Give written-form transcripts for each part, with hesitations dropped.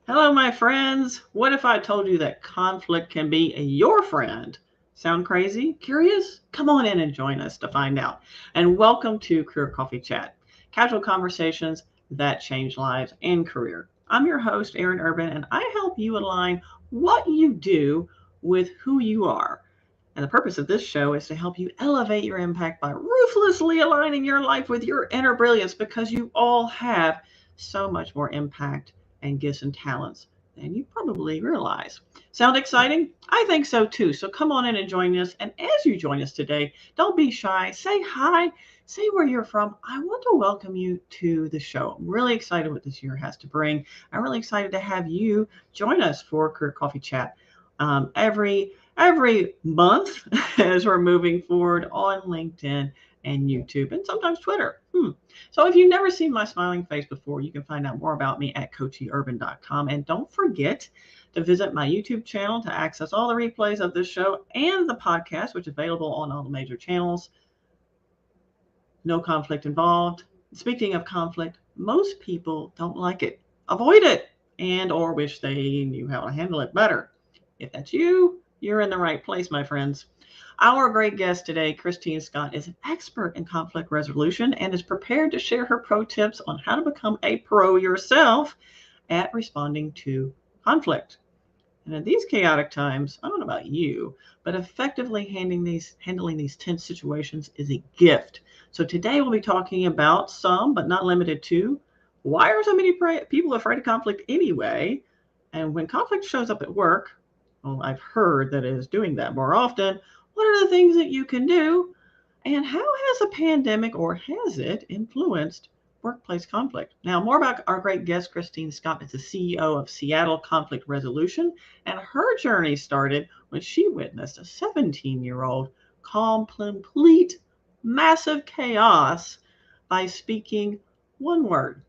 Hello, my friends. What if I told you that conflict can be your friend? Sound crazy? Curious? Come on in and join us to find out. And welcome to Career Coffee Chat, casual conversations that change lives and career. I'm your host, Erin Urban, and I help you align what you do with who you are. And the purpose of this show is to help you elevate your impact by ruthlessly aligning your life with your inner brilliance because you all have so much more impact and gifts and talents than you probably realize. Sound exciting? I think so too. So come on in and join us. And as you join us today, don't be shy. Say hi. Say where you're from. I want to welcome you to the show. I'm really excited what this year has to bring. I'm really excited to have you join us for Career Coffee Chat every month as we're moving forward on LinkedIn and YouTube and sometimes Twitter. So if you've never seen my smiling face before, you can find out more about me at coachyurban.com. And don't forget to visit my YouTube channel to access all the replays of this show and the podcast, which is available on all the major channels. No conflict involved. Speaking of conflict, most people don't like it, avoid it, and or wish they knew how to handle it better. If that's you, you're in the right place, my friends. Our great guest today, Kristine Scott, is an expert in conflict resolution and is prepared to share her pro tips on how to become a pro yourself at responding to conflict. And in these chaotic times, I don't know about you, but effectively handling these tense situations is a gift. So today we'll be talking about some, but not limited to, why are so many people afraid of conflict anyway? And when conflict shows up at work, well, I've heard that it is doing that more often. What are the things that you can do? And how has a pandemic or has it influenced workplace conflict? Now, more about our great guest, Kristine Scott, is the CEO of Seattle Conflict Resolution, and her journey started when she witnessed a 17-year-old calm complete massive chaos by speaking one word.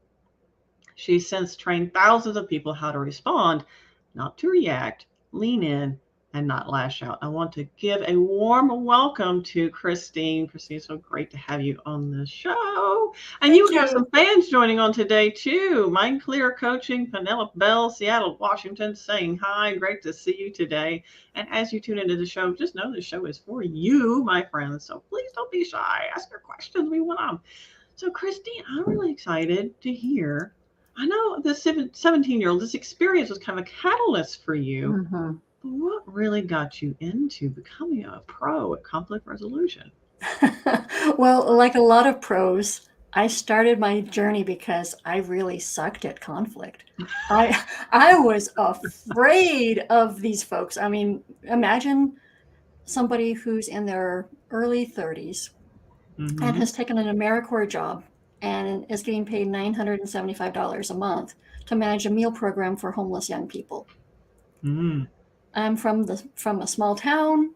She's since trained thousands of people how to respond, not to react, lean in, and not lash out. I want to give a warm welcome to Kristine. Kristine, so great to have you on the show. And you Thank have some you. fans joining on today too. Mind Clear Coaching, Penelope Bell, Seattle, Washington, saying hi. Great to see you today. And as you tune into the show, just know the show is for you, my friends. So please don't be shy. Ask your questions. We want them. So, Kristine, I'm really excited to hear. I know the 17-year-old, this experience was kind of a catalyst for you. Mhm. But what really got you into becoming a pro at conflict resolution? Well, like a lot of pros, I started my journey because I really sucked at conflict. I I was afraid of these folks. I mean, imagine somebody who's in their early 30s and Mm-hmm. has taken an AmeriCorps job and is getting paid $975 a month to manage a meal program for homeless young people. Mm. I'm from a small town.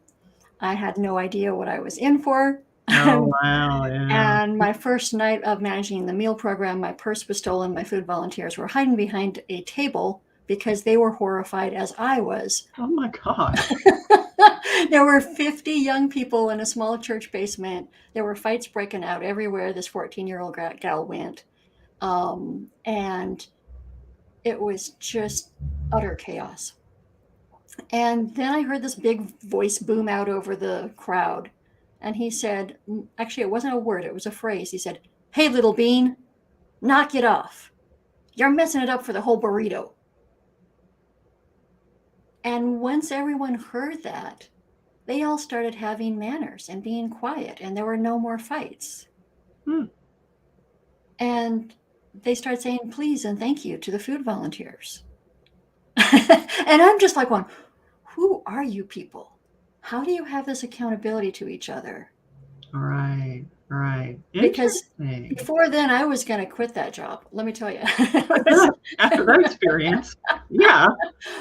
I had no idea what I was in for. Oh, wow. Yeah. And my first night of managing the meal program, my purse was stolen. My food volunteers were hiding behind a table because they were horrified as I was. Oh, my gosh. There were 50 young people in a small church basement. There were fights breaking out everywhere this 14-year-old gal went. And it was just utter chaos. And then I heard this big voice boom out over the crowd. And he said, actually, it wasn't a word, it was a phrase. He said, "Hey, little bean, knock it off. You're messing it up for the whole burrito." And once everyone heard that, they all started having manners and being quiet, and there were no more fights. Hmm. And they started saying please and thank you to the food volunteers. And I'm just like, one, who are you people? How do you have this accountability to each other? Right. Right. Because Interesting. before then, I was going to quit that job. Let me tell you. After that experience, yeah,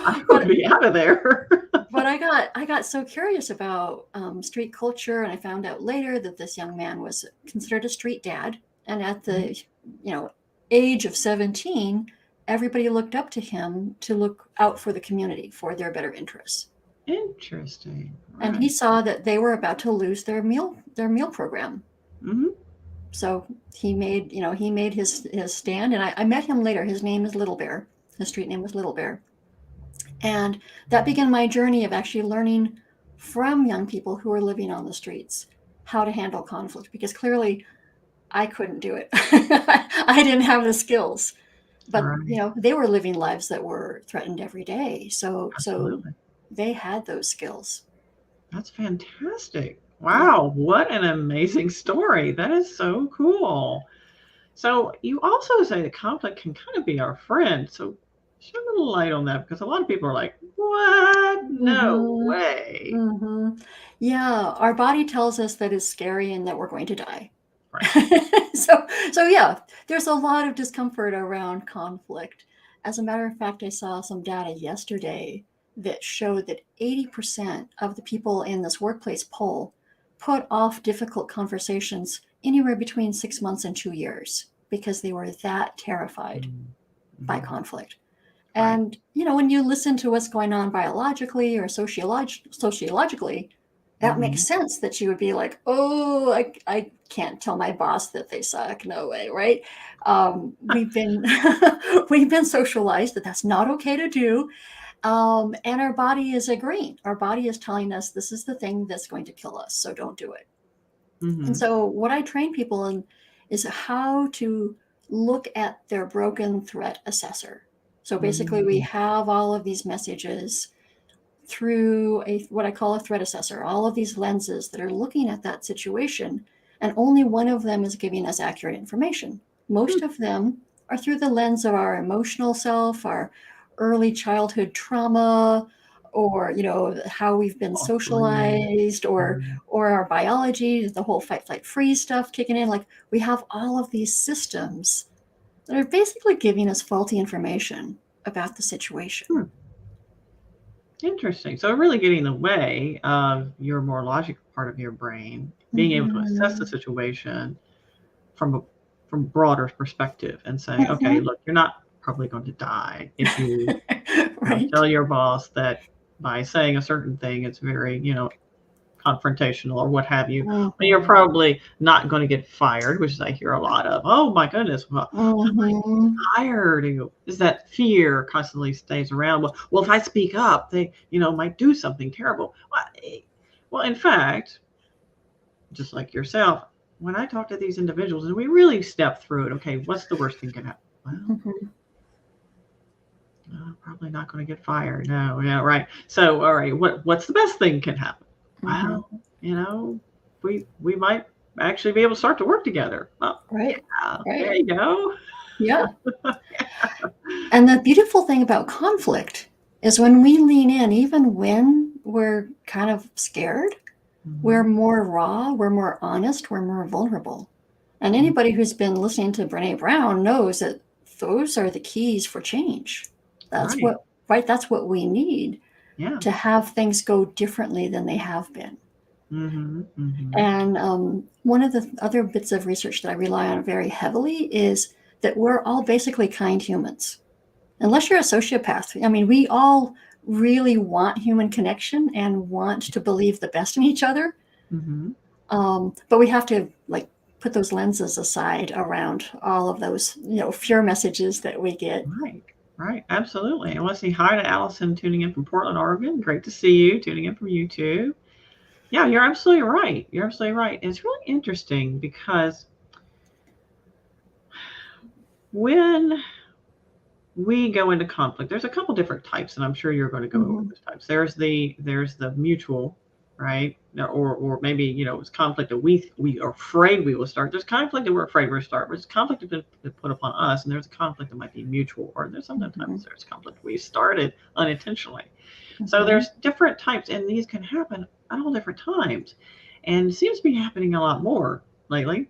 I would but be out of there. but I got so curious about street culture, and I found out later that this young man was considered a street dad, and at the you know age of 17, everybody looked up to him to look out for the community for their better interests. Interesting. And he Right. saw that they were about to lose their meal program. Mm-hmm. So he made his stand, and I met him later. His name is Little Bear. The street name was Little Bear. And that began my journey of actually learning from young people who were living on the streets how to handle conflict, because clearly I couldn't do it. I didn't have the skills. But Right. they were living lives that were threatened every day. So Absolutely. they had those skills. That's fantastic. Yeah. Wow, what an amazing story. That is so cool. So you also say that conflict can kind of be our friend. So shed a little light on that because a lot of people are like, what? No Mm-hmm. way. Mm-hmm. Yeah, our body tells us that it's scary and that we're going to die. Right. So yeah, there's a lot of discomfort around conflict. As a matter of fact, I saw some data yesterday that showed that 80% of the people in this workplace poll put off difficult conversations anywhere between 6 months and 2 years because they were that terrified by Mm-hmm. conflict. Right. And when you listen to what's going on biologically or sociologically, that makes Mm-hmm. sense that you would be like, oh, I can't tell my boss that they suck. No way, right? We've been we've been socialized that that's not okay to do, and our body is agreeing. Our body is telling us this is the thing that's going to kill us, so don't do it. And Mm-hmm. so, what I train people in is how to look at their broken threat assessor. So basically, we Mm-hmm. have all of these messages through what I call a threat assessor, all of these lenses that are looking at that situation, and only one of them is giving us accurate information. Most of them are through the lens of our emotional self, our early childhood trauma, or how we've been Upbringing. socialized, or Mm-hmm. or our biology, the whole fight, flight, freeze stuff kicking in. Like, we have all of these systems that are basically giving us faulty information about the situation. Hmm. Interesting. So really getting in the way of your more logical part of your brain, being able to assess the Mm-hmm. situation from a from broader perspective and saying, okay, Mm-hmm. look, you're not probably going to die if you, Right. tell your boss that by saying a certain thing, it's very, confrontational or what have you. But you're Mm-hmm. probably not going to get fired, which I hear a lot of. Oh my goodness, well, Mm-hmm. tired. Is that fear constantly stays around? Well, if I speak up, they, might do something terrible. Well, in fact, just like yourself, when I talk to these individuals and we really step through it, okay, what's the worst thing can happen? Well, Mm-hmm. probably not going to get fired. No, yeah, right. So, all right, what's the best thing can happen? Mm-hmm. Well, we might actually be able to start to work together. Well, Right. yeah, there Right. you go. Yeah. And the beautiful thing about conflict is when we lean in, even when we're kind of scared, we're Mhm. more raw, we're more honest, we're more vulnerable. And Mhm. anybody who's been listening to Brene Brown knows that those are the keys for change. That's Right. what, right? That's what we need Yeah. to have things go differently than they have been. Mhm. Mhm. And one of the other bits of research that I rely on very heavily is that we're all basically kind humans. Unless you're a sociopath. I mean, we all really want human connection and want to believe the best in each other. Mhm. But we have to put those lenses aside around all of those, fear messages that we get. Right. Right. Absolutely. I want to say hi to Allison tuning in from Portland, Oregon. Great to see you tuning in from YouTube. Yeah, you're absolutely right. You're absolutely right. It's really interesting because when we go into conflict, there's a couple different types, and I'm sure you're going to go over Mm-hmm. those types. There's the mutual, right? Or maybe it's conflict that we are afraid we will start. There's conflict that we're afraid we'll start. There's conflict that's been put upon us, and there's a conflict that might be mutual, or there's sometimes Mm-hmm. there's conflict we started unintentionally. So Mm-hmm. there's different types, and these can happen at all different times, and it seems to be happening a lot more lately.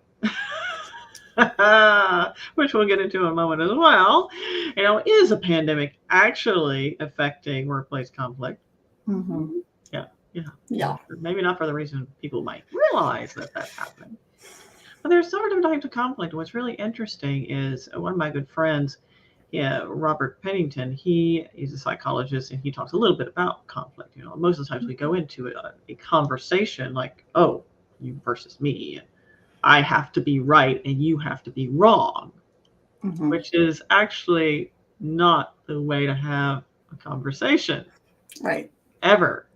Which we'll get into in a moment as well. Is a pandemic actually affecting workplace conflict? Mm-hmm. Yeah, yeah, yeah. Yeah. Maybe not for the reason people might realize that that's happening. But there's several different types of conflict. What's really interesting is one of my good friends, yeah, Robert Pennington. He is a psychologist, and he talks a little bit about conflict. Most of the times we go into a conversation like, "Oh, you versus me," I have to be right and you have to be wrong, Mm-hmm. which is actually not the way to have a conversation Right. ever.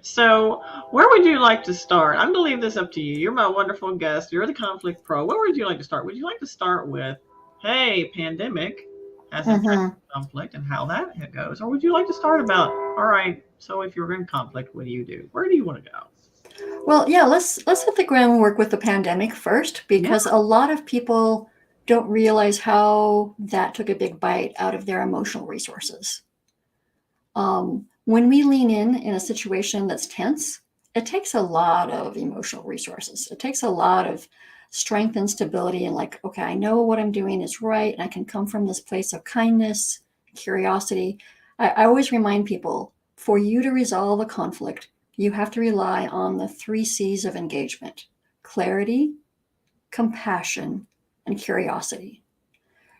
So, where would you like to start? I'm going to leave this up to you. You're my wonderful guest. You're the conflict pro. Where would you like to start? Would you like to start with, hey, pandemic has impacted Mm-hmm. conflict and how that goes? Or would you like to start about, all right, so if you're in conflict, what do you do? Where do you want to go? Well, yeah, let's hit the groundwork with the pandemic first, Yeah. because a lot of people don't realize how that took a big bite out of their emotional resources. When we lean in a situation that's tense, it takes a lot of emotional resources. It takes a lot of strength and stability, and like, okay, I know what I'm doing is right, and I can come from this place of kindness, curiosity. I always remind people, for you to resolve a conflict, you have to rely on the 3 C's of engagement: clarity, compassion, and curiosity.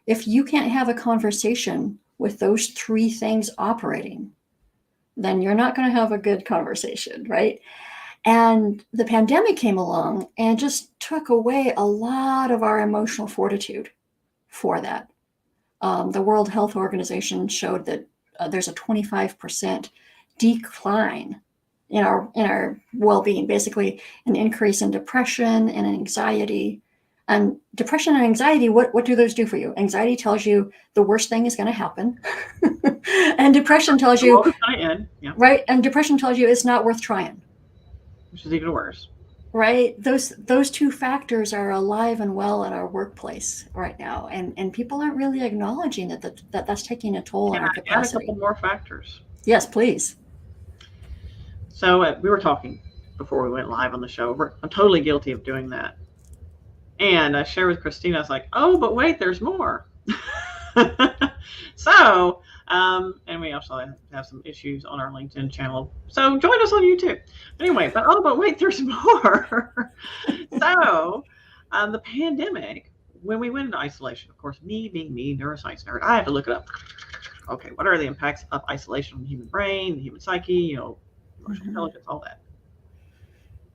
If you can't have a conversation with those 3 things operating, then you're not going to have a good conversation, right? And the pandemic came along and just took away a lot of our emotional fortitude for that. The World Health Organization showed that there's a 25% decline in our well-being, basically an increase in depression and anxiety. And depression and anxiety, what do those do for you? Anxiety tells you the worst thing is going to happen. And depression tells The world you, is going to end. Yeah. right? And depression tells you it's not worth trying. Which is even worse. Right? Those 2 factors are alive and well in our workplace right now. And people aren't really acknowledging that's taking a toll on Can our I add a capacity. couple more factors? Yes, please. So we were talking before we went live on the show. I'm totally guilty of doing that. And I shared with Kristine, I was like, oh, but wait, there's more. So, and we also have some issues on our LinkedIn channel. So join us on YouTube. Anyway, but wait, there's more. So, the pandemic, when we went into isolation, of course, me being me, neuroscience nerd, I had to look it up. Okay, what are the impacts of isolation on the human brain, the human psyche, emotional intelligence, all that.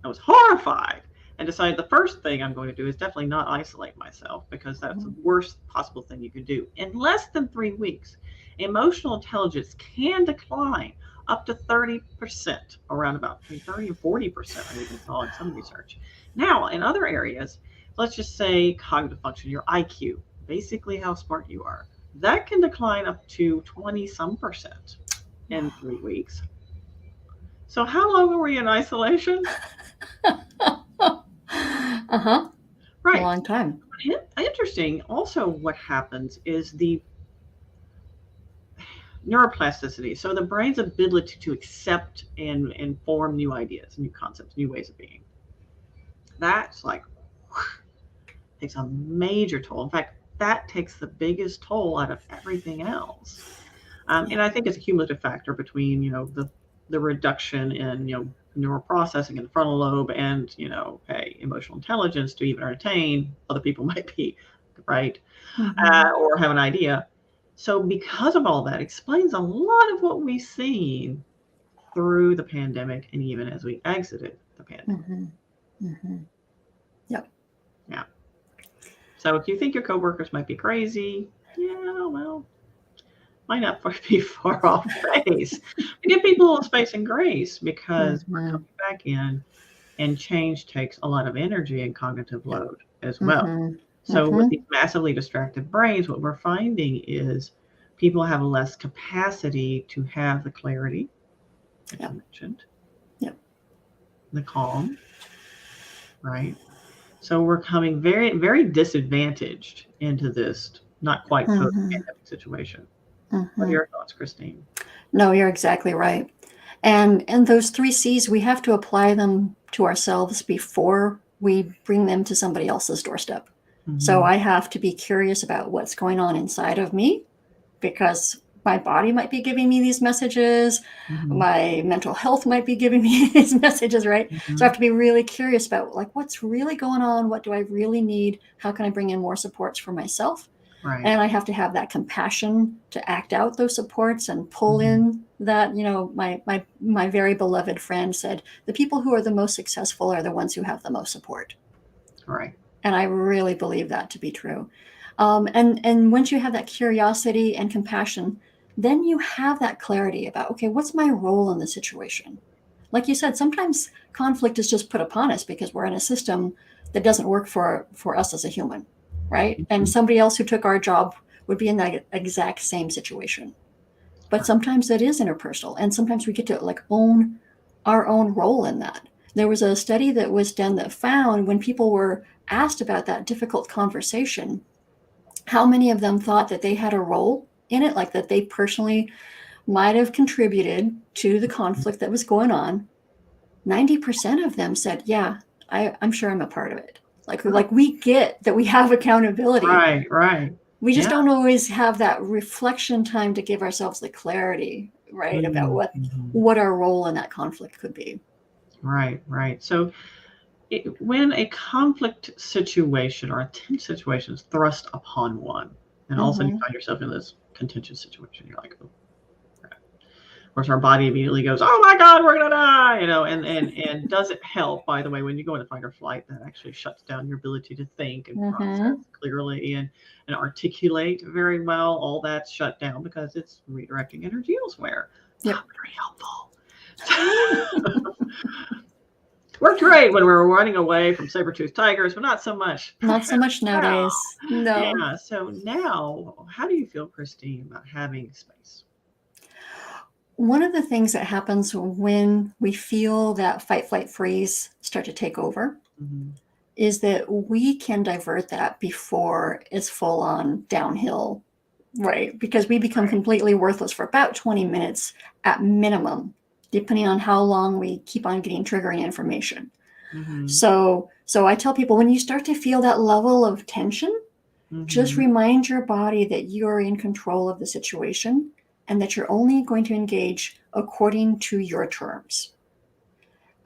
I was horrified and decided the first thing I'm going to do is definitely not isolate myself, because that's the worst possible thing you could do. In less than 3 weeks, emotional intelligence can decline up to 30%, around about 30 and 40%, I even saw in some research. Now, in other areas, let's just say cognitive function, your IQ, basically how smart you are, that can decline up to 20-some% in 3 weeks. So how long were you in isolation? Uh-huh. Right. A long time. Interesting. Also, what happens is the neuroplasticity. So the brain's ability to accept and form new ideas, new concepts, new ways of being. That's like, takes a major toll. In fact, that takes the biggest toll out of everything else. And I think it's a cumulative factor between, the reduction in, neural processing in the frontal lobe and, emotional intelligence to even entertain other people might be, right? Or have an idea. So because of all that, explains a lot of what we've seen through the pandemic and even as we exited the pandemic. Yep. Yeah. So if you think your coworkers might be crazy, yeah, well, might not be far off base. Give people a little space and grace, because we're coming back in, and change takes a lot of energy and cognitive load as well. So with these massively distracted brains, what we're finding is people have less capacity to have the clarity that you mentioned, the calm, right? So we're coming very, very disadvantaged into this not quite post-pandemic situation. What are your thoughts, Kristine? No, you're exactly right. And those 3 C's, we have to apply them to ourselves before we bring them to somebody else's doorstep. So I have to be curious about what's going on inside of me, because my body might be giving me these messages. My mental health might be giving me these messages, right? So I have to be really curious about, like, what's really going on? What do I really need? How can I bring in more supports for myself? Right. And I have to have that compassion to act out those supports and pull in that, my very beloved friend said, the people who are the most successful are the ones who have the most support. Right. And I really believe that to be true. And once you have that curiosity and compassion, then you have that clarity about, okay, what's my role in the situation? Like you said, sometimes conflict is just put upon us because we're in a system that doesn't work for us as a human, right? And somebody else who took our job would be in that exact same situation. But sometimes that is interpersonal, and sometimes we get to like own our own role in that. There was a study that was done that found when people were asked about that difficult conversation, how many of them thought that they had a role in it, like that they personally might have contributed to the conflict that was going on. 90% of them said, yeah, I'm sure I'm a part of it. Like we get that we have accountability. Right, right. We just Yeah. don't always have that reflection time to give ourselves the clarity, right, about what our role in that conflict could be. Right, right. So when a conflict situation or a tense situation is thrust upon one, and all of a sudden you find yourself in this contentious situation, you're like, oh, crap. Of course, our body immediately goes, oh my God, we're gonna die, and does it help, by the way, when you go into fight or flight, that actually shuts down your ability to think and process clearly and articulate very well. All that's shut down because it's redirecting energy elsewhere. Yep. Not very helpful. Worked great when we were running away from saber-toothed tigers, but not so much. Not so much nowadays. No. Yeah. So now, how do you feel, Kristine, about having space? One of the things that happens when we feel that fight, flight, freeze start to take over is that we can divert that before it's full on downhill, right? Because we become completely worthless for about 20 minutes at minimum, depending on how long we keep on getting triggering information. So I tell people, when you start to feel that level of tension, just remind your body that you're in control of the situation and that you're only going to engage according to your terms.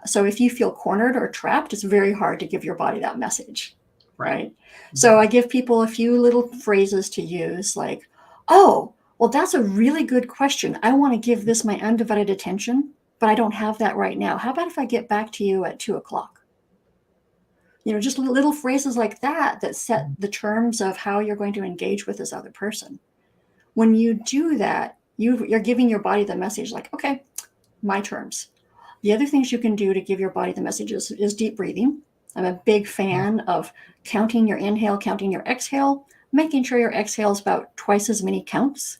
So if you feel cornered or trapped, it's very hard to give your body that message, right? So I give people a few little phrases to use, like, oh, well, that's a really good question. I want to give this my undivided attention, but I don't have that right now. How about if I get back to you at 2:00? Just little phrases like that set the terms of how you're going to engage with this other person. When you do that, you're giving your body the message, like, okay, my terms. The other things you can do to give your body the message is deep breathing. I'm a big fan of counting your inhale, counting your exhale, making sure your exhale is about twice as many counts.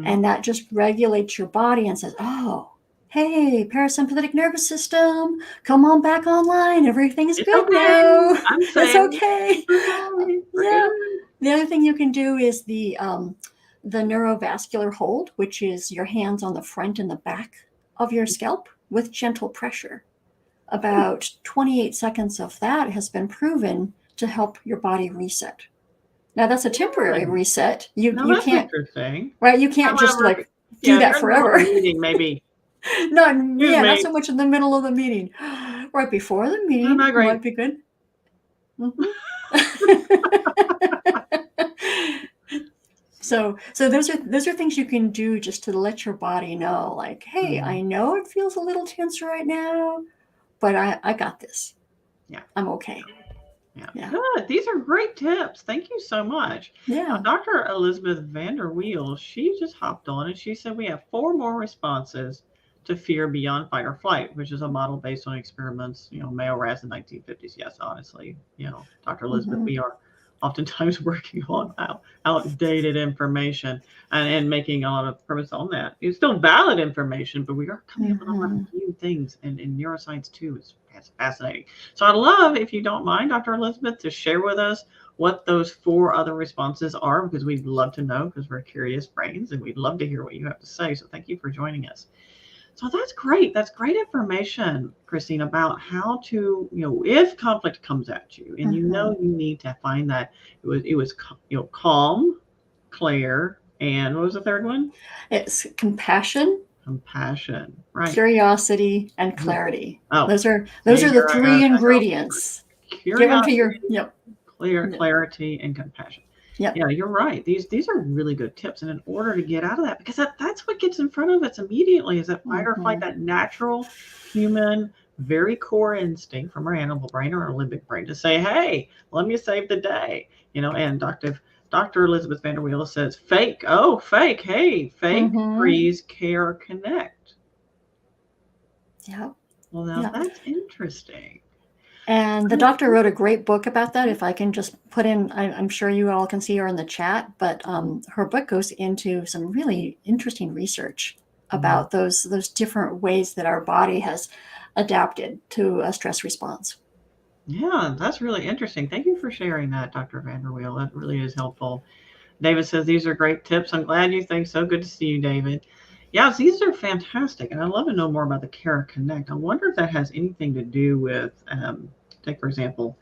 And that just regulates your body and says, oh, hey, parasympathetic nervous system, come on back online. Everything's good now. It's okay. Yeah. The other thing you can do is the neurovascular hold, which is your hands on the front and the back of your scalp with gentle pressure. About 28 seconds of that has been proven to help your body reset. Now that's a temporary reset. You can't, right? You can't just like do that forever. Meeting, maybe. Not so much in the middle of the meeting. Right before the meeting might be good. So those are things you can do just to let your body know, like, hey, I know it feels a little tense right now, but I got this. Yeah, I'm okay. Yeah. Good. These are great tips. Thank you so much. Yeah. Dr. Elizabeth Vanderweel, she just hopped on and she said we have 4 more responses to fear beyond fight or flight, which is a model based on experiments, Mayo Raz in the 1950s. Yes, honestly, Dr. Elizabeth, we are oftentimes working on outdated information and making a lot of progress on that. It's still valid information, but we are coming up with a lot of new things, and neuroscience too is fascinating. So I'd love, if you don't mind, Dr. Elizabeth, to share with us what those 4 other responses are, because we'd love to know, because we're curious brains and we'd love to hear what you have to say. So thank you for joining us. So that's great. That's great information, Kristine, about how to, if conflict comes at you and you need to find that it was calm, clear, and what was the third one? It's compassion, right? Curiosity and clarity. Those are the 3 ingredients. Give them to your clarity and compassion. Yep. Yeah, you're right. These are really good tips. And in order to get out of that, because that's what gets in front of us immediately, is that fight or flight, that natural human, very core instinct from our animal brain or our limbic brain to say, hey, let me save the day. And Dr. Dr. Elizabeth Vanderweel says, fake. Oh, fake. Hey, fake Mm-hmm. freeze care connect. Yeah. Well, now Yeah. that's interesting. And the doctor wrote a great book about that. If I can just put in, I'm sure you all can see her in the chat, but her book goes into some really interesting research about those different ways that our body has adapted to a stress response. Yeah, that's really interesting. Thank you for sharing that, Dr. Vanderweel. That really is helpful. David says, these are great tips. I'm glad you think so. Good to see you, David. Yes, these are fantastic. And I'd love to know more about the Cara Connect. I wonder if that has anything to do with, take for example,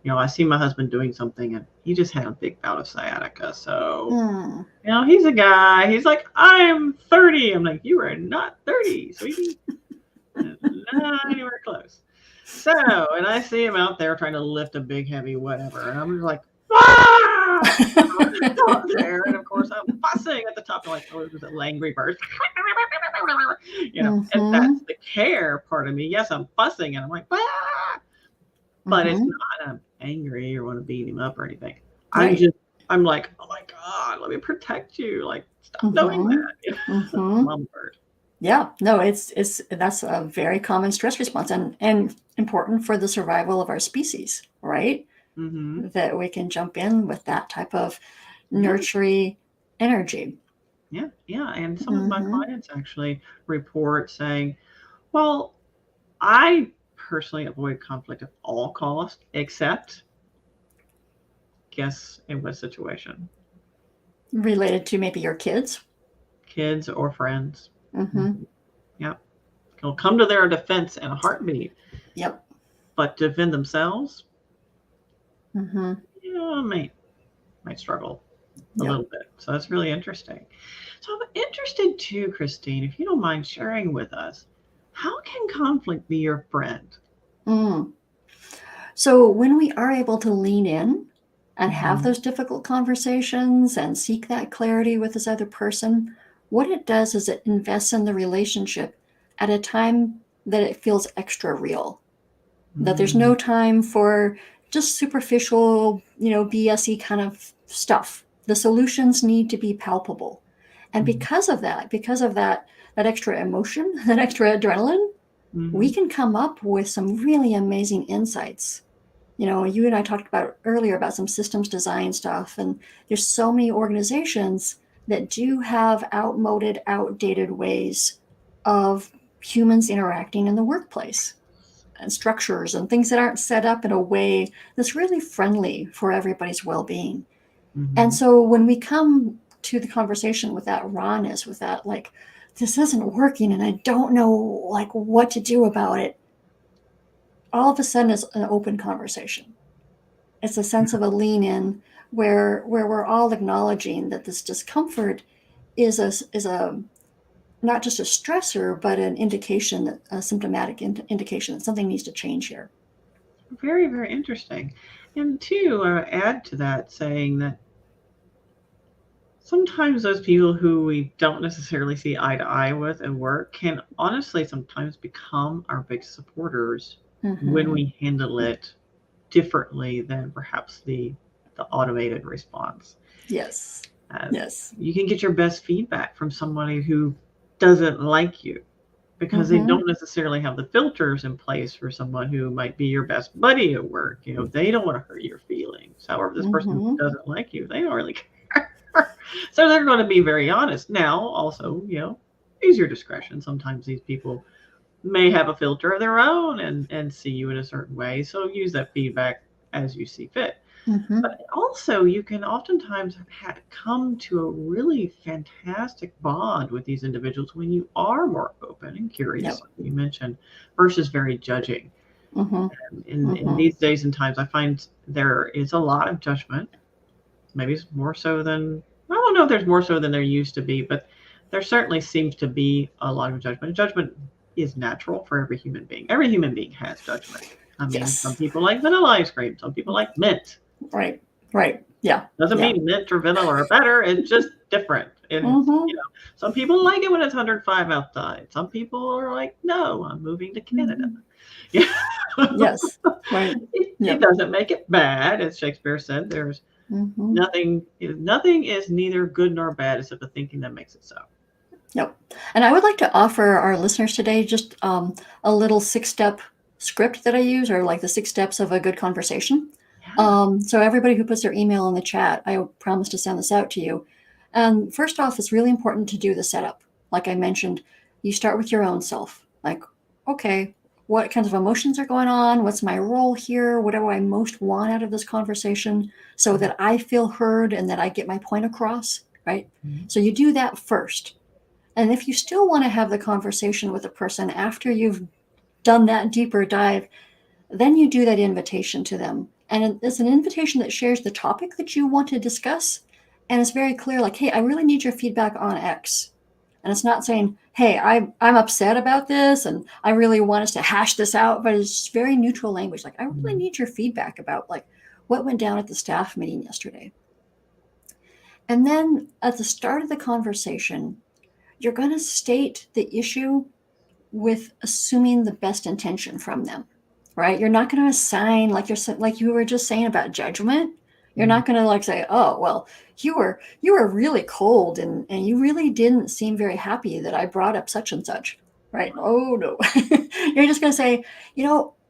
I see my husband doing something and he just had a big bout of sciatica. So, he's a guy. He's like, I'm 30. I'm like, you are not 30, sweetie. Not anywhere close. So, and I see him out there trying to lift a big, heavy whatever. And I'm just like, ah! Out there. And of course, I'm fussing at the top. I'm like, oh, it was an angry bird. And that's the care part of me. Yes, I'm fussing and I'm like, ah! But it's not I'm angry or want to beat him up or anything. Right. I'm like, oh my God, let me protect you. Like, stop doing that. Mama bird. Yeah, no, that's a very common stress response and important for the survival of our species, right? That we can jump in with that type of nurturing energy. Yeah, yeah. And some of my clients actually report saying, well, I personally avoid conflict at all costs, except guess in what situation? Related to maybe your kids? Kids or friends. Yep. They'll come to their defense in a heartbeat. Yep. But defend themselves, might struggle a little bit. So that's really interesting. So I'm interested too, Kristine, if you don't mind sharing with us, how can conflict be your friend? So when we are able to lean in and have those difficult conversations and seek that clarity with this other person, what it does is it invests in the relationship at a time that it feels extra real. That there's no time for just superficial, BS-y kind of stuff. The solutions need to be palpable. And because of that extra emotion, that extra adrenaline, we can come up with some really amazing insights. You and I talked about earlier about some systems design stuff, and there's so many organizations that do have outdated ways of humans interacting in the workplace and structures and things that aren't set up in a way that's really friendly for everybody's well-being. And so when we come to the conversation with that rawness, with that, like, this isn't working and I don't know like what to do about it, all of a sudden it's an open conversation. It's a sense of a lean in where we're all acknowledging that this discomfort is a not just a stressor, but an indication, a symptomatic indication that something needs to change here. Very, very interesting. And to add to that, saying that sometimes those people who we don't necessarily see eye to eye with at work can honestly sometimes become our big supporters when we handle it differently than perhaps the automated response. Yes. Yes. You can get your best feedback from somebody who doesn't like you because they don't necessarily have the filters in place for someone who might be your best buddy at work. They don't want to hurt your feelings. However, this person who doesn't like you, they don't really care. So they're going to be very honest. Now, also, use your discretion. Sometimes these people may have a filter of their own and see you in a certain way. So use that feedback as you see fit. But also, you can oftentimes come to a really fantastic bond with these individuals when you are more open and curious, like you mentioned, versus very judging. In these days and times, I find there is a lot of judgment. Maybe it's more so than, I don't know if there's more so than there used to be, but there certainly seems to be a lot of judgment. Judgment is natural for every human being. Every human being has judgment. I mean, some people like vanilla ice cream. Some people like mint. Right. Yeah. Doesn't mean mint or vanilla are better. It's just different. Some people like it when it's 105 outside. Some people are like, no, I'm moving to Canada. Yes. Right. It doesn't make it bad. As Shakespeare said, there's Mm-hmm. Nothing is neither good nor bad except the thinking that makes it so. Yep. And I would like to offer our listeners today just a little 6-step script that I use, or like the 6 steps of a good conversation. Yeah. So everybody who puts their email in the chat, I promise to send this out to you. And first off, it's really important to do the setup. Like I mentioned, you start with your own self. Like, okay, what kinds of emotions are going on? What's my role here? What do I most want out of this conversation so that I feel heard and that I get my point across, right? Mm-hmm. So you do that first. And if you still want to have the conversation with a person after you've done that deeper dive, then you do that invitation to them. And it's an invitation that shares the topic that you want to discuss. And it's very clear, like, hey, I really need your feedback on X. And it's not saying, hey, I'm upset about this and I really want us to hash this out, but it's very neutral language. Like, I really need your feedback about like what went down at the staff meeting yesterday. And then at the start of the conversation, you're going to state the issue with assuming the best intention from them, right? You're not going to assign, like you were just saying about judgment. You're not going to like say, oh, well, you were really cold and you really didn't seem very happy that I brought up such and such, right? Oh no. You're just going to say,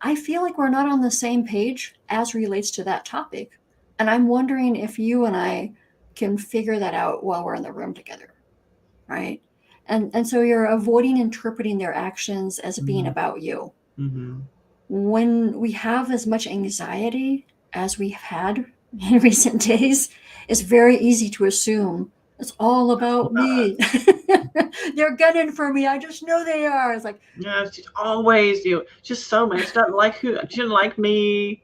I feel like we're not on the same page as relates to that topic, and I'm wondering if you and I can figure that out while we're in the room together, right? And so you're avoiding interpreting their actions as being about you. Mm-hmm. When we have as much anxiety as we've had in recent days, it's very easy to assume it's all about me. They're gunning for me. I just know they are. It's like, Yeah, she's always just so much. She doesn't like she didn't like me.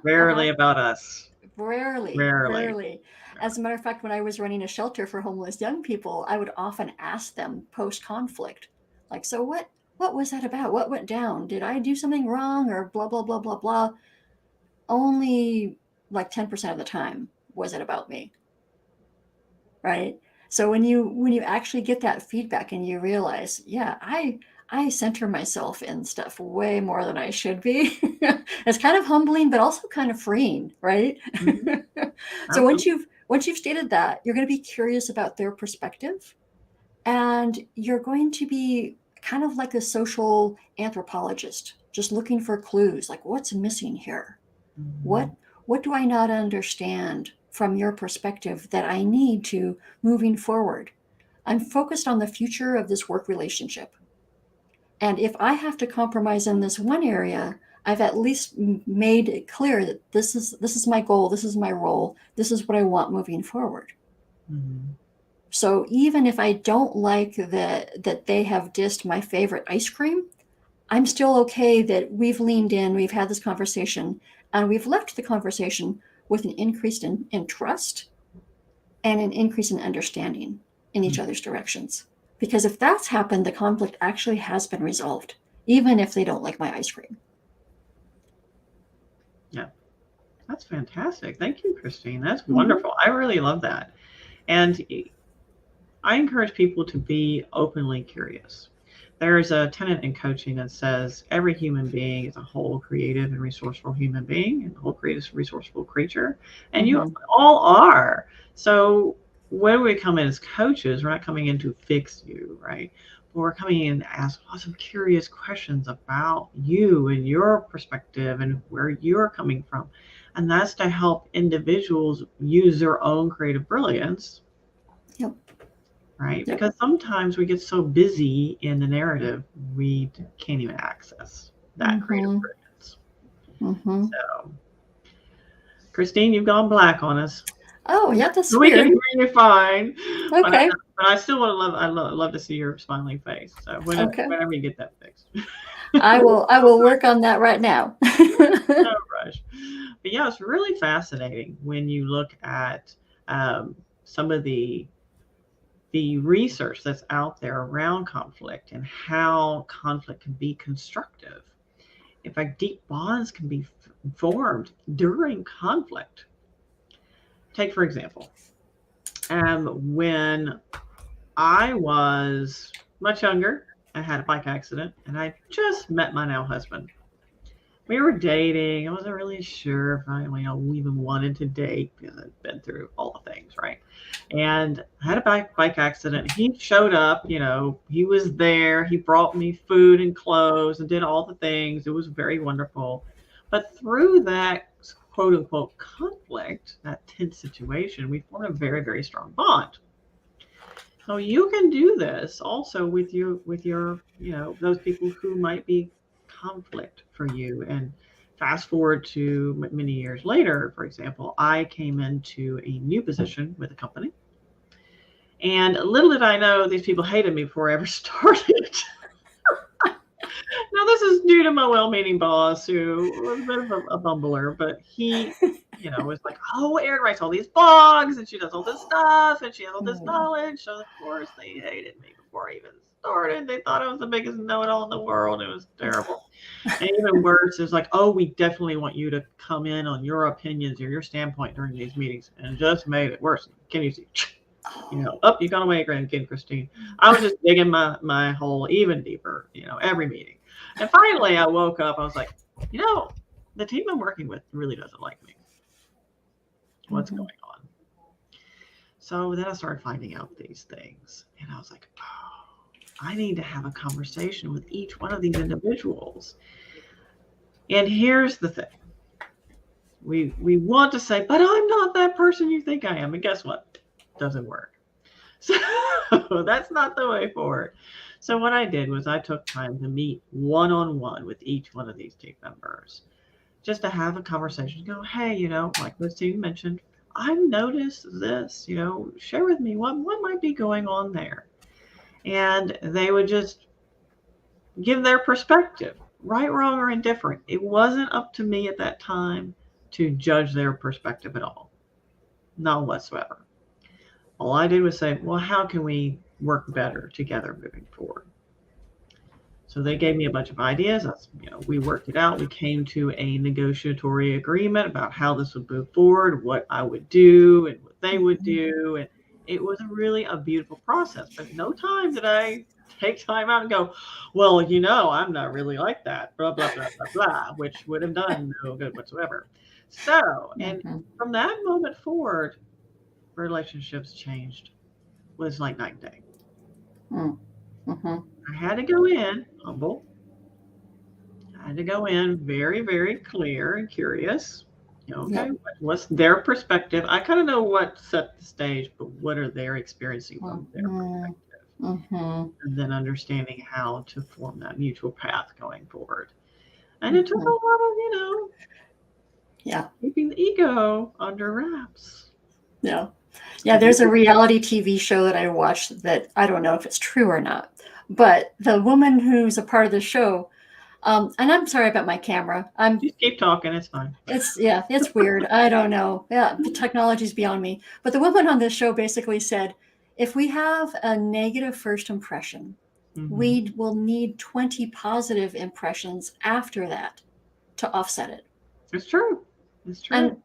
Rarely about us. Rarely, Rarely. rarely. As a matter of fact, when I was running a shelter for homeless young people, I would often ask them post-conflict, like, so what was that about? What went down? Did I do something wrong or blah, blah, blah, blah, blah? Only like 10% of the time was it about me, right? So when you actually get that feedback and you realize, yeah, I center myself in stuff way more than I should be. It's kind of humbling, but also kind of freeing, right? Mm-hmm. So once you've stated that, you're going to be curious about their perspective, and you're going to be kind of like a social anthropologist, just looking for clues, like what's missing here? Mm-hmm. What do I not understand from your perspective that I need to moving forward? I'm focused on the future of this work relationship. And if I have to compromise in this one area, I've at least made it clear that this is my goal, this is my role, this is what I want moving forward. Mm-hmm. So even if I don't like that they have dissed my favorite ice cream, I'm still okay that we've leaned in, we've had this conversation, and we've left the conversation with an increase in trust and an increase in understanding in each other's directions. Because if that's happened, the conflict actually has been resolved, even if they don't like my ice cream. Yeah, that's fantastic. Thank you, Kristine. That's wonderful. I really love that. And I encourage people to be openly curious. There's a tenet in coaching that says every human being is a whole, creative, and resourceful human being, and a whole, creative, resourceful creature. And you all are. So when we come in as coaches, we're not coming in to fix you, right? But we're coming in to ask lots of curious questions about you and your perspective and where you're coming from. And that's to help individuals use their own creative brilliance. Yep. Right? Yep. Because sometimes we get so busy in the narrative, we can't even access that creative brilliance. So, Kristine, you've gone black on us. Oh, yeah, that's we weird. can hear you fine. Okay. But I still I love to see your smiling face. So whenever you get that fixed. I will work on that right now. No rush. But yeah, it's really fascinating when you look at some of the research that's out there around conflict and how conflict can be constructive. In fact, deep bonds can be formed during conflict. Take, for example, when I was much younger, I had a bike accident and I just met my now husband. we were dating. I wasn't really sure if I even wanted to date because I'd been through all the things, right? And I had a bike accident. He showed up, he was there. He brought me food and clothes and did all the things. It was very wonderful. But through that quote unquote conflict, that tense situation, we formed a very, very strong bond. So you can do this also with your those people who might be conflict for you. And fast forward to many years later, for example, I came into a new position with a company, and little did I know these people hated me before I ever started. Now this is due to my well-meaning boss who was a bit of a bumbler, but he was like, oh, Erin writes all these blogs and she does all this stuff and she has all this knowledge. So of course they hated me before I even started. They thought I was the biggest know-it-all in the world. It was terrible. And even worse, it was like, oh, we definitely want you to come in on your opinions or your standpoint during these meetings, and it just made it worse. Can you see? Up, you gone away again, Kristine. I was just digging my hole even deeper, every meeting. And finally I woke up, I was like, the team I'm working with really doesn't like me. What's going on? So then I started finding out these things, and I was like, oh, I need to have a conversation with each one of these individuals. And here's the thing. We want to say, but I'm not that person you think I am. And guess what? Doesn't work. So that's not the way forward. So what I did was I took time to meet one-on-one with each one of these team members, just to have a conversation. Go, hey, like Kristine mentioned, I've noticed this. Share with me what might be going on there. And they would just give their perspective, right, wrong, or indifferent. It wasn't up to me at that time to judge their perspective at all. Not whatsoever. All I did was say, well, how can we work better together moving forward? So they gave me a bunch of ideas. We worked it out. We came to a negotiatory agreement about how this would move forward, what I would do and what they would do. And it was really a beautiful process. But no time did I take time out and go, well, I'm not really like that, blah, blah, blah, blah, blah, which would have done no good whatsoever. So, and from that moment forward, relationships changed. It was like night and day. I had to go in humble. I had to go in very, very clear and curious. Okay, what's their perspective? I kind of know what set the stage, but what are they experiencing from their perspective? And then understanding how to form that mutual path going forward. And it took a lot of, keeping the ego under wraps. Yeah. Yeah, there's a reality TV show that I watched that I don't know if it's true or not, but the woman who's a part of the show, and I'm sorry about my camera. Just keep talking, it's fine. It's weird. I don't know. Yeah, the technology's beyond me. But the woman on this show basically said, if we have a negative first impression, we will need 20 positive impressions after that to offset it. It's true. It's true. And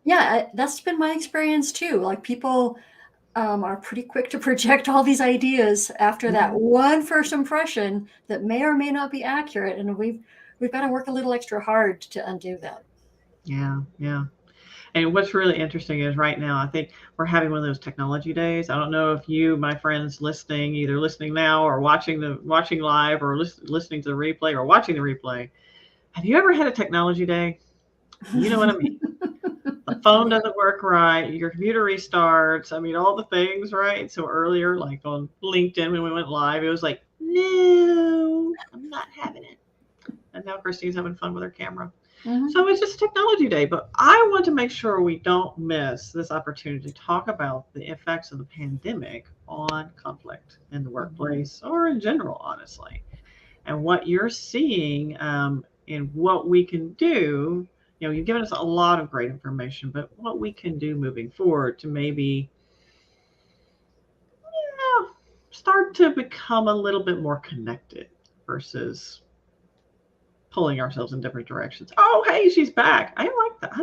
that's been my experience too. Like people are pretty quick to project all these ideas after that one first impression that may or may not be accurate, and we've got to work a little extra hard to undo that. Yeah. And what's really interesting is right now, I think we're having one of those technology days. I don't know if you, my friends listening, either listening now or watching live or listening to the replay or watching the replay, have you ever had a technology day? You know what I mean? The phone doesn't work right. Your computer restarts. I mean, all the things, right? So earlier, like on LinkedIn, when we went live, it was like, no, I'm not having it. And now Kristine's having fun with her camera. So it's just a technology day. But I want to make sure we don't miss this opportunity to talk about the effects of the pandemic on conflict in the workplace or in general, honestly. And what you're seeing and what we can do. You've given us a lot of great information, but what we can do moving forward to maybe start to become a little bit more connected versus pulling ourselves in different directions. Oh, hey, she's back. I like that.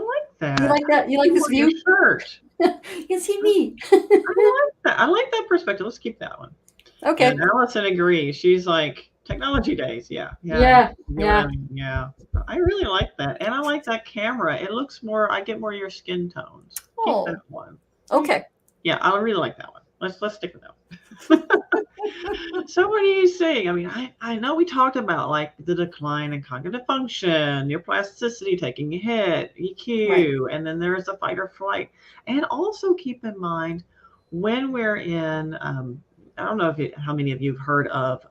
You like that? You like this view? Shirt. You can see me. I like that. I like that perspective. Let's keep that one. Okay. And Allison agrees. She's like, Technology days, yeah, yeah. Yeah, You know what I yeah. mean? Yeah. I really like that, and I like that camera. It looks more. I get more of your skin tones. Keep that Oh, one. Mm, okay. yeah, I really like that one. Let's stick with that one. So what are you seeing? I mean, I know we talked about like the decline in cognitive function, your plasticity taking a hit, Right. EQ, and then there's the fight or flight. And also keep in mind when we're in, I don't know how many of you have heard of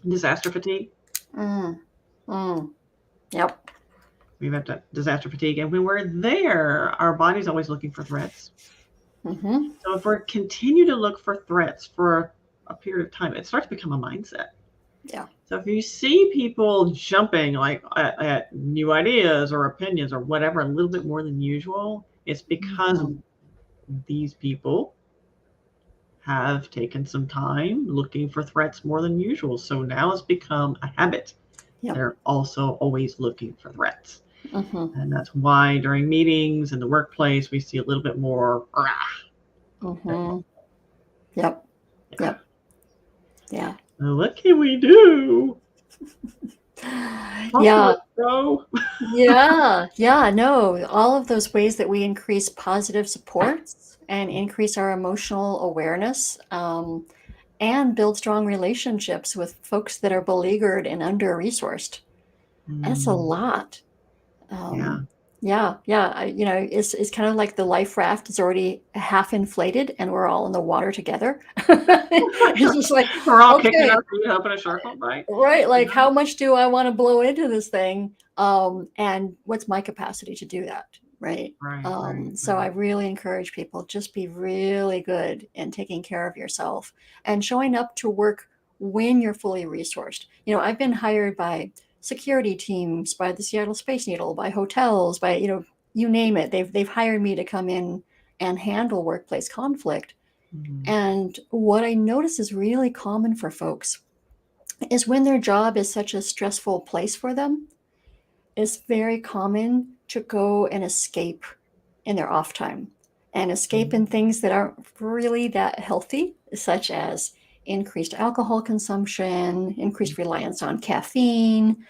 disaster fatigue. Mm, mm, yep. We have disaster fatigue, and when we're there, our body's always looking for threats. Mm-hmm. So if we continue to look for threats for a period of time, it starts to become a mindset. Yeah. So if you see people jumping like at new ideas or opinions or whatever a little bit more than usual, it's because Mm-hmm. these people have taken some time looking for threats more than usual. So now it's become a habit. Yep. They're also always looking for threats. Mm-hmm. And that's why during meetings in the workplace, we see a little bit more. Mm-hmm. Yep. Yeah. Yep. Yeah. What can we do? Talk to Yeah. us, bro. Yeah. Yeah. No, all of those ways that we increase positive supports and increase our emotional awareness, and build strong relationships with folks that are beleaguered and under-resourced. That's a Mm, lot. yeah. Um, yeah, yeah. It's kind of like the life raft is already half inflated, and we're all in the water together. It's just like, We're all kicking okay, our feet up in a circle, right? right. Like, how much do I want to blow into this thing? And what's my capacity to do that? Right. Right, right, So I right. really encourage people, just be really good in taking care of yourself and showing up to work when you're fully resourced. I've been hired by security teams, by the Seattle Space Needle, by hotels, by, you name it. They've hired me to come in and handle workplace conflict. Mhm, And what I notice is really common for folks is when their job is such a stressful place for them, it's very common to go and escape in their off time and escape mhm, in things that aren't really that healthy, such as increased alcohol consumption, increased reliance on caffeine,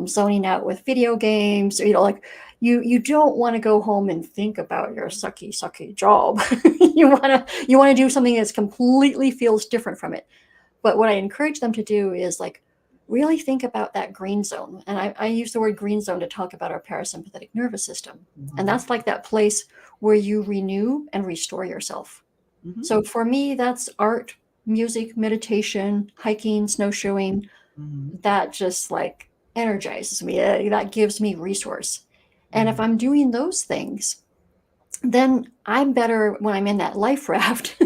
zoning out with video games. Like you don't want to go home and think about your sucky job. You want to do something that's completely feels different from it. But what I encourage them to do is like really think about that green zone. And I use the word green zone to talk about our parasympathetic nervous system. And mhm, that's like that place where you renew and restore yourself. mhm, So for me, that's art, music, meditation, hiking, snowshoeing. mhm, That just like energizes me. That gives me resource. And if mhm. I'm doing those things, then I'm better when I'm in that life raft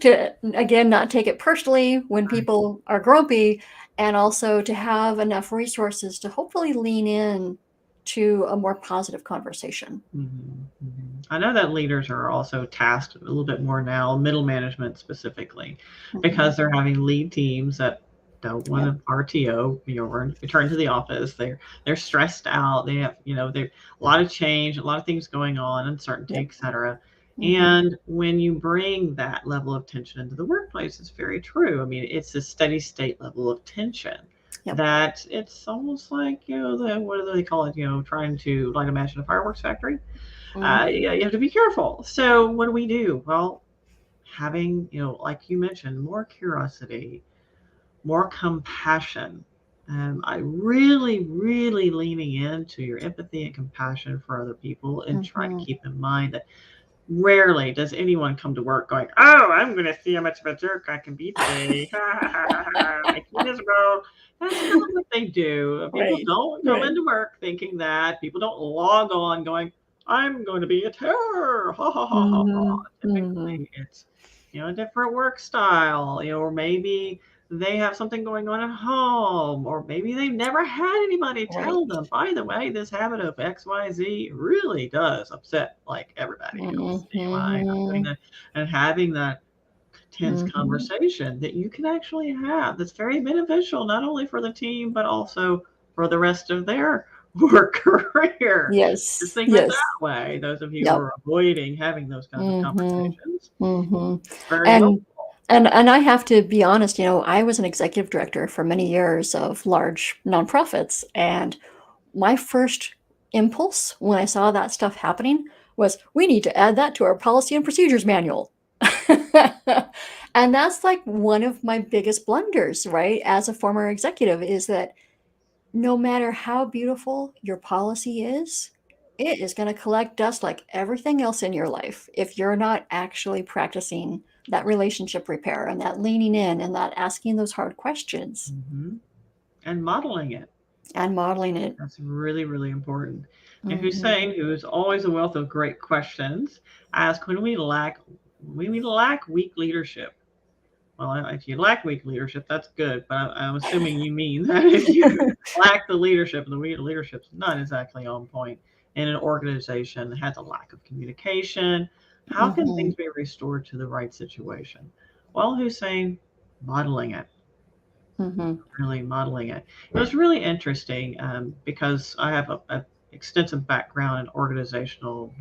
to, again, not take it personally when Right. people are grumpy, and also to have enough resources to hopefully lean in to a more positive conversation. Mhm, mhm. I know that leaders are also tasked a little bit more now, middle management specifically, Hmm. because they're having lead teams that don't want Yep. to RTO, or return to the office. They're stressed out. They have, they a lot of change, a lot of things going on, uncertainty, Yep. etc. Hmm. And when you bring that level of tension into the workplace, it's very true. I mean, it's a steady state level of tension Yep. that it's almost like, what do they call it, trying to light a match in a fireworks factory. Hmm. Yeah, you have to be careful. So what do we do? Well, having, like you mentioned, more curiosity, more compassion. I really, really leaning into your empathy and compassion for other people, and try to Hmm. keep in mind that rarely does anyone come to work going, "Oh, I'm going to see how much of a jerk I can be today." Make you miserable. That's not what they do. People Right. don't come Right. into work thinking that. People don't log on going, "I'm going to be a terror." Ha ha ha ha ha. Hmm. Hmm. Typically, it's a different work style, or maybe they have something going on at home, or maybe they've never had anybody Right. tell them, by the way, this habit of XYZ really does upset like everybody else. Do you mind not doing Hmm. that? And having that tense Hmm. conversation that you can actually have that's very beneficial, not only for the team, but also for the rest of their work career. Just Yes. think of it Yes. that way. Those of you who Yep. are avoiding having those kinds of Hmm. conversations, Hmm. it's very And helpful. And I have to be honest, I was an executive director for many years of large nonprofits, and my first impulse when I saw that stuff happening was, we need to add that to our policy and procedures manual. And that's like one of my biggest blunders, right? As a former executive, is that no matter how beautiful your policy is, it is going to collect dust like everything else in your life if you're not actually practicing that relationship repair and that leaning in and that asking those hard questions Hmm. And modeling it. and modeling it. That's really, really important. And Mm-hmm. Hussein, who is always a wealth of great questions, asked, when we lack weak leadership. Well, if you lack weak leadership, that's good. But I'm assuming you mean that if you lack the leadership, and the leadership's not exactly on point in an organization that has a lack of communication, how can Mm-hmm. things be restored to the right situation? Well, Hussein, modeling it, Mm-hmm. really modeling it. It was really interesting because I have a extensive background in organizational,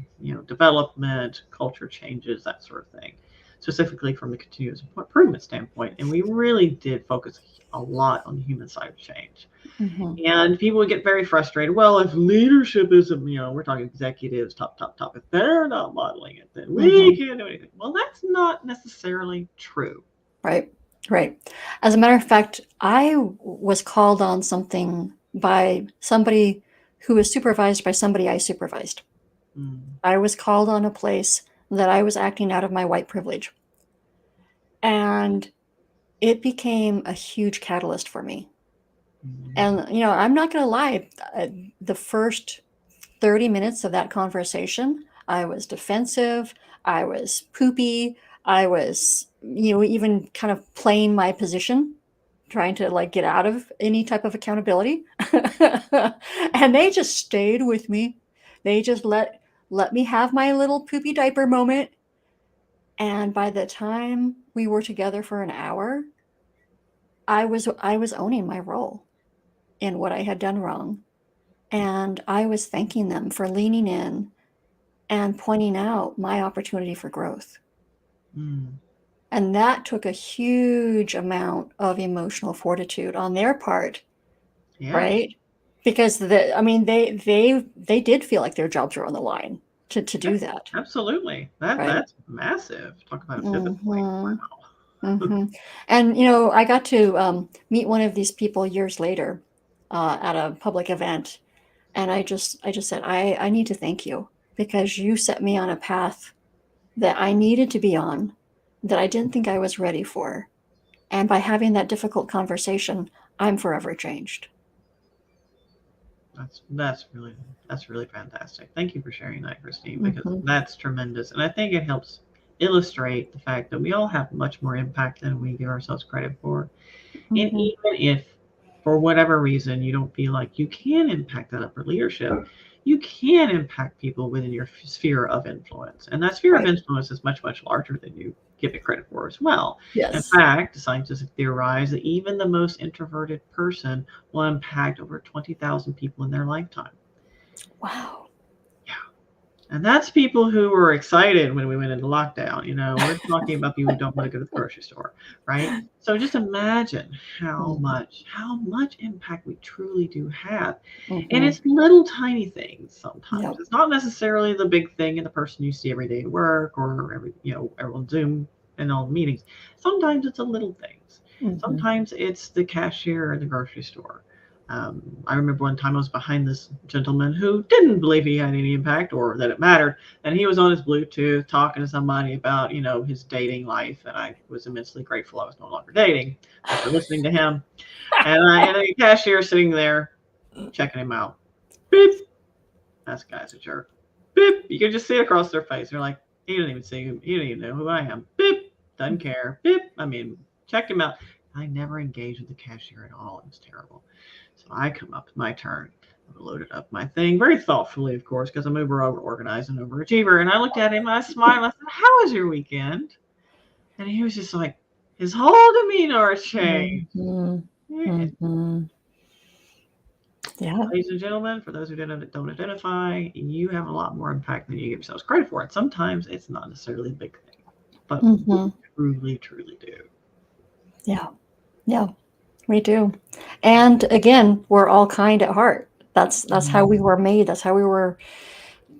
development, culture changes, that sort of thing, specifically from the continuous improvement standpoint. And we really did focus a lot on the human side of change. Mm-hmm. And people would get very frustrated. Well, if leadership isn't, we're talking executives, top, if they're not modeling it, then Mm-hmm. we can't do anything. Well, that's not necessarily true. Right. Right. As a matter of fact, I was called on something by somebody who was supervised by somebody I supervised. Mm, I was called on a place that I was acting out of my white privilege. And it became a huge catalyst for me. mm, And, I'm not going to lie, the first 30 minutes of that conversation, I was defensive, I was poopy, I was, even kind of playing my position, trying to like get out of any type of accountability. And they just stayed with me. They just let me have my little poopy diaper moment. And by the time we were together for an hour, I was owning my role in what I had done wrong. And I was thanking them for leaning in and pointing out my opportunity for growth. mm. And that took a huge amount of emotional fortitude on their part, Yeah. right? Because they did feel like their jobs were on the line to do that, Absolutely. That right? that's massive. Talk about a pivot point. Mm-hmm. Wow. Mm-hmm. And I got to meet one of these people years later at a public event, and I just said, I need to thank you because you set me on a path that I needed to be on, that I didn't think I was ready for. And by having that difficult conversation, I'm forever changed. That's really fantastic. Thank you for sharing that, Christine, because Mm-hmm. that's tremendous. And I think it helps illustrate the fact that we all have much more impact than we give ourselves credit for. And Mm-hmm. even if, for whatever reason, you don't feel like you can impact that upper leadership, you can impact people within your sphere of influence. And that sphere of Right. influence is much, much larger than you give it credit for as well. In Yes. fact, scientists have theorized that even the most introverted person will impact over 20,000 people in their lifetime. Wow. Yeah. And that's people who were excited when we went into lockdown. We're talking about people who don't want to go to the grocery store, right? So just imagine how much impact we truly do have. And Mm-hmm. it's little tiny things sometimes. Yep. It's not necessarily the big thing in the person you see every day at work or on Zoom and all the meetings. Sometimes it's the little things. Mm-hmm. Sometimes it's the cashier in the grocery store. I remember one time I was behind this gentleman who didn't believe he had any impact or that it mattered, and he was on his Bluetooth talking to somebody about his dating life, and I was immensely grateful I was no longer dating after listening to him. And a cashier sitting there checking him out. Beep, that guy's a jerk. Beep, you can just see it across their face. They're like, he didn't even see who, he didn't even know who I am. Beep, doesn't care. Beep, I mean, check him out. I never engaged with the cashier at all. It was terrible. So I come up, my turn. I loaded up my thing very thoughtfully, of course, because I'm over organized and overachiever. And I looked at him, I smiled, I said, "How was your weekend?" And he was just like, his whole demeanor changed. Mm-hmm. Mm-hmm. Yeah. Ladies and gentlemen, for those who don't identify, you have a lot more impact than you give yourselves credit for. And sometimes it's not necessarily a big thing. but we Mhm. truly, truly do. Yeah. Yeah, we do. And again, we're all kind at heart. That's how Mhm. we were made. That's how we were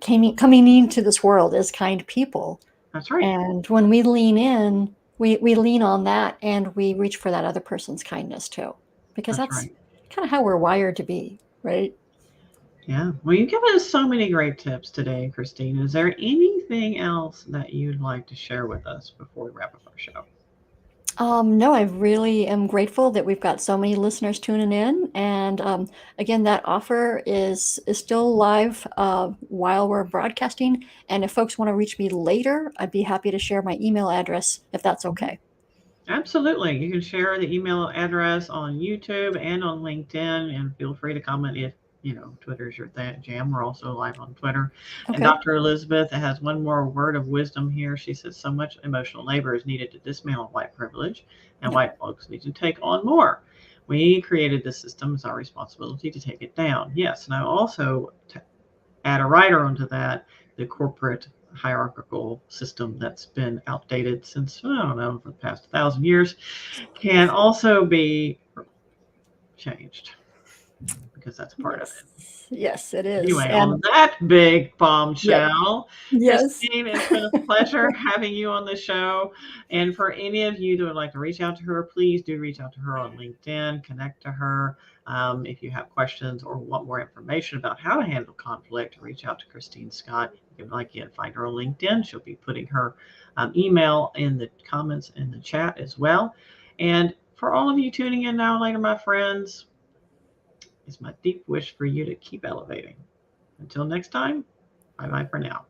coming into this world as kind people. That's right. And when we lean in, we lean on that and we reach for that other person's kindness too. Because That's that's right. kind of how we're wired to be, right? Yeah. Well, you've given us so many great tips today, Kristine. Is there anything else that you'd like to share with us before we wrap up our show? No, I really am grateful that we've got so many listeners tuning in. And again, that offer is still live while we're broadcasting. And if folks want to reach me later, I'd be happy to share my email address if that's Mhm. okay. Absolutely. You can share the email address on YouTube and on LinkedIn, and feel free to comment if Twitter's your jam. We're also live on Twitter. And Okay. Dr. Elizabeth has one more word of wisdom here. She says, so much emotional labor is needed to dismantle white privilege, and Yeah. white folks need to take on more. We created this system. It's our responsibility to take it down. Yes. And I also add a rider onto that, the corporate hierarchical system that's been outdated since, I don't know, for the past 1,000 years, can also be changed because that's part of Yes. it. Yes, it is. Anyway, And on that big yep. bombshell, Yes. Kristine, it's been a pleasure having you on the show. And for any of you that would like to reach out to her, please do reach out to her on LinkedIn, connect to her. If you have questions or want more information about how to handle conflict, reach out to Kristine Scott. You can, again, find her on LinkedIn. She'll be putting her email in the comments in the chat as well. And for all of you tuning in now later, my friends, it's my deep wish for you to keep elevating. Until next time, bye bye for now.